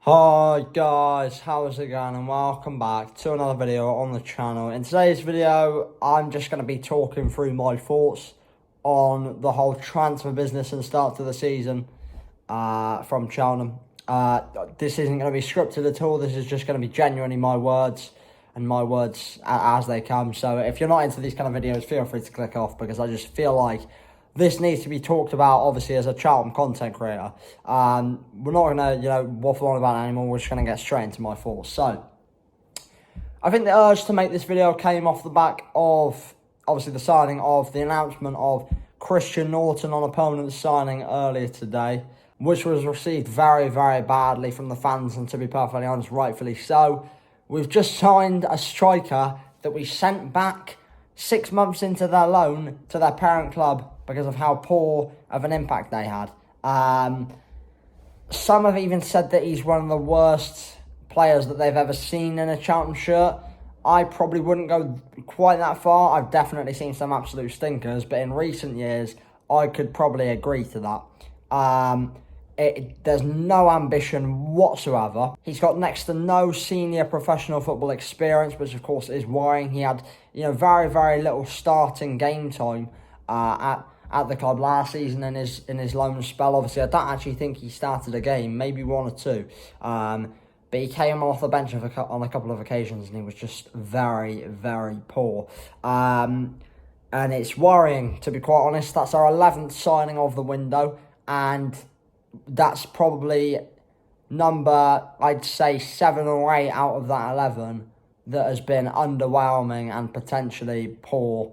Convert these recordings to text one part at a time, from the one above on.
Hi guys, how's it going, and welcome back to another video on the channel. In today's video, I'm just going to be talking through my thoughts on the whole transfer business and start to the season from Cheltenham. This isn't going to be scripted at all. This is just going to be genuinely my words and my words as they come. So if you're not into these kind of videos, feel free to click off, because I just feel like this needs to be talked about, obviously, as a Cheltenham content creator. We're not going to, waffle on about it anymore. We're just going to get straight into my thoughts. So, I think the urge to make this video came off the back of, obviously, the announcement of Christian Norton on a permanent signing earlier today, which was received very, very badly from the fans, and to be perfectly honest, rightfully so. We've just signed a striker that we sent back 6 months into their loan to their parent club because of how poor of an impact they had. Some have even said that he's one of the worst players that they've ever seen in a Cheltenham shirt. I probably wouldn't go quite that far. I've definitely seen some absolute stinkers, but in recent years, I could probably agree to that. There's no ambition whatsoever. He's got next to no senior professional football experience, which of course is worrying. He had, very, very little starting game time at the club last season in his loan spell. Obviously, I don't actually think he started a game, maybe one or two. But he came off the bench on a couple of occasions, and he was just very, very poor. And it's worrying, to be quite honest. That's our 11th signing of the window, and that's probably number, I'd say, 7 or 8 out of that 11 that has been underwhelming and potentially poor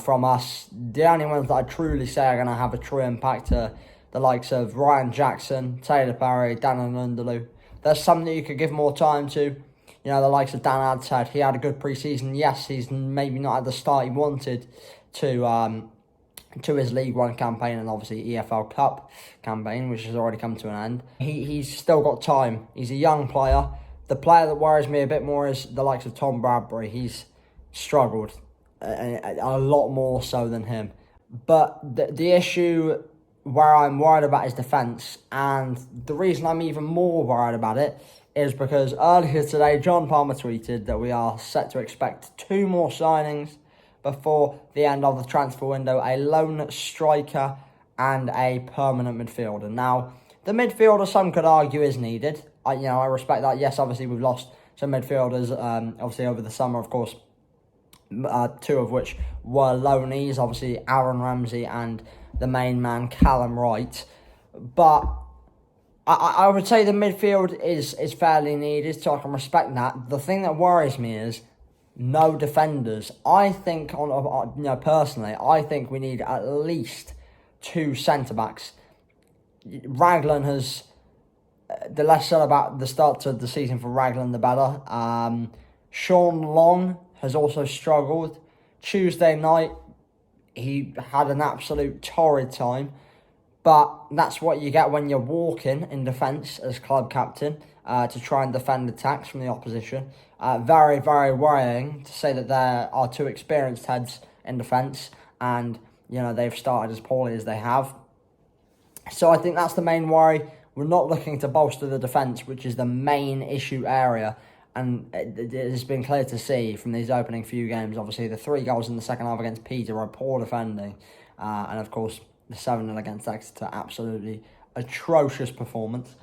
from us. The only ones that I truly say are going to have a true impact are the likes of Ryan Jackson, Taylor Parry, Dan Lundaloo. There's some that you could give more time to. The likes of Dan Adshead. He had a good pre-season. Yes, he's maybe not at the start he wanted to his League One campaign, and obviously EFL Cup campaign, which has already come to an end. He's still got time. He's a young player. The player that worries me a bit more is the likes of Tom Bradbury. He's struggled a lot more so than him. But the issue where I'm worried about is defence, and the reason I'm even more worried about it is because earlier today, John Palmer tweeted that we are set to expect 2 more signings before the end of the transfer window: a lone striker and a permanent midfielder. Now, the midfielder, some could argue, is needed. I respect that. Yes, obviously we've lost some midfielders, obviously over the summer, of course, 2 of which were loanees, obviously Aaron Ramsey and the main man, Callum Wright. But I would say the midfield is fairly needed, so I can respect that. The thing that worries me is no defenders. I think, personally, I think we need at least 2 centre-backs. Raglan has, the less said about the start to the season for Raglan, the better. Sean Long has also struggled. Tuesday night, he had an absolute torrid time. But that's what you get when you're walking in defence as club captain, to try and defend attacks from the opposition. Very, very worrying to say that there are 2 experienced heads in defence, and, they've started as poorly as they have. So I think that's the main worry. We're not looking to bolster the defence, which is the main issue area. And it has been clear to see from these opening few games. Obviously, the 3 goals in the second half against Peter are poor defending. And, of course, the 7-0 against Exeter, absolutely atrocious performance.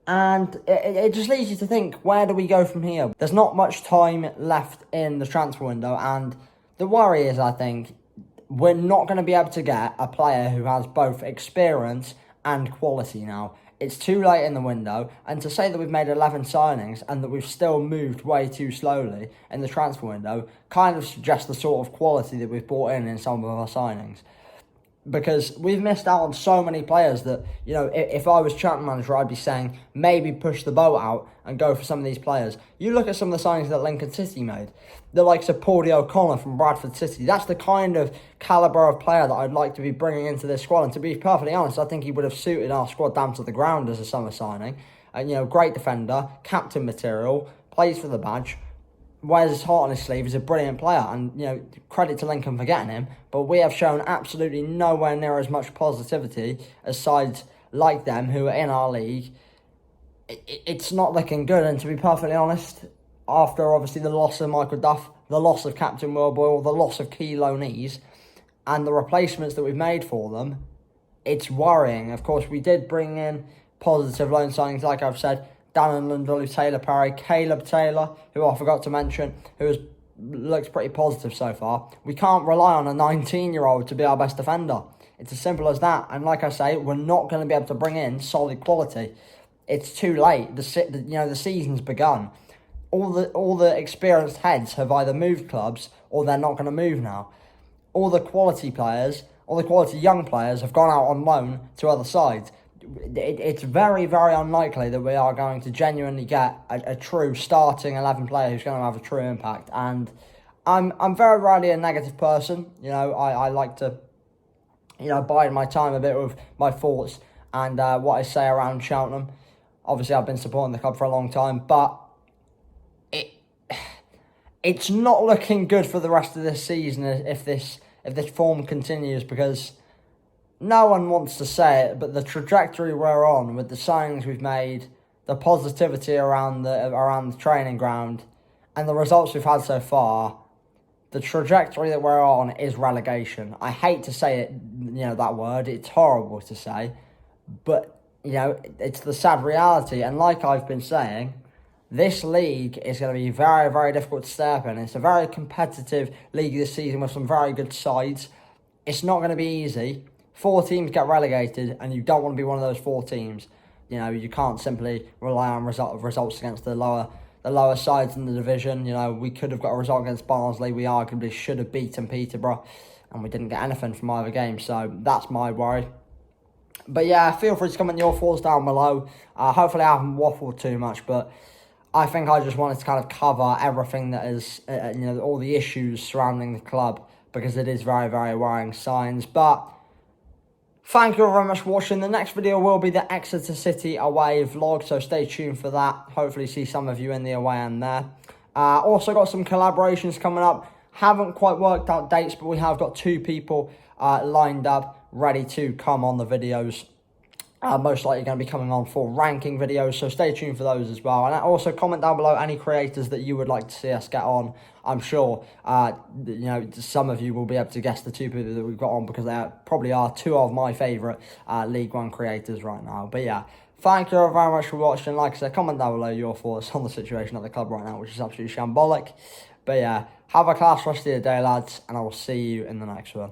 And it just leads you to think, where do we go from here? There's not much time left in the transfer window. And the worry is, I think, we're not going to be able to get a player who has both experience and quality now. It's too late in the window, and to say that we've made 11 signings and that we've still moved way too slowly in the transfer window kind of suggests the sort of quality that we've brought in some of our signings. Because we've missed out on so many players that, if I was Cheltenham manager, I'd be saying maybe push the boat out and go for some of these players. You look at some of the signings that Lincoln City made, the likes of Paudie O'Connor from Bradford City. That's the kind of calibre of player that I'd like to be bringing into this squad. And to be perfectly honest, I think he would have suited our squad down to the ground as a summer signing. Great defender, captain material, plays for the badge, wears his heart on his sleeve, is a brilliant player, and credit to Lincoln for getting him, but we have shown absolutely nowhere near as much positivity as sides like them who are in our league it's not looking good. And to be perfectly honest, after obviously the loss of Michael Duff, the loss of Captain Will Boyle, the loss of key loanees, and the replacements that we've made for them, it's worrying. Of course, we did bring in positive loan signings, like I've said, Dannon Lundulu, Taylor Parry, Caleb Taylor, who I forgot to mention, looks pretty positive so far. We can't rely on a 19-year-old to be our best defender. It's as simple as that. And like I say, we're not going to be able to bring in solid quality. It's too late. The season's begun. All the experienced heads have either moved clubs or they're not going to move now. All the quality young players have gone out on loan to other sides. It's very, very unlikely that we are going to genuinely get a true starting 11 player who's going to have a true impact. And I'm very rarely a negative person. I like to, bide my time a bit with my thoughts and what I say around Cheltenham. Obviously, I've been supporting the club for a long time, but it's not looking good for the rest of this season if this form continues, because no one wants to say it, but the trajectory we're on with the signings we've made, the positivity around the training ground, and the results we've had so far, the trajectory that we're on is relegation. I hate to say it, that word. It's horrible to say, but it's the sad reality. And like I've been saying, this league is going to be very, very difficult to stay up in. It's a very competitive league this season with some very good sides. It's not going to be easy. 4 teams get relegated, and you don't want to be one of those 4 teams. You can't simply rely on results against the lower sides in the division. We could have got a result against Barnsley. We arguably should have beaten Peterborough, and we didn't get anything from either game. So that's my worry. But yeah, feel free to comment your thoughts down below. Hopefully I haven't waffled too much, but I think I just wanted to kind of cover everything that is, all the issues surrounding the club, because it is very, very worrying signs. But thank you all very much for watching. The next video will be the Exeter City away vlog, so stay tuned for that. Hopefully see some of you in the away end there. Also got some collaborations coming up. Haven't quite worked out dates, but we have got 2 people lined up, ready to come on the videos. Most likely going to be coming on for ranking videos, so stay tuned for those as well. And also comment down below any creators that you would like to see us get on. I'm sure some of you will be able to guess the 2 people that we've got on, because they probably are 2 of my favourite League One creators right now. But yeah, thank you all very much for watching. Like I said, comment down below your thoughts on the situation at the club right now, which is absolutely shambolic. But yeah, have a class rest of your day, lads, and I will see you in the next one.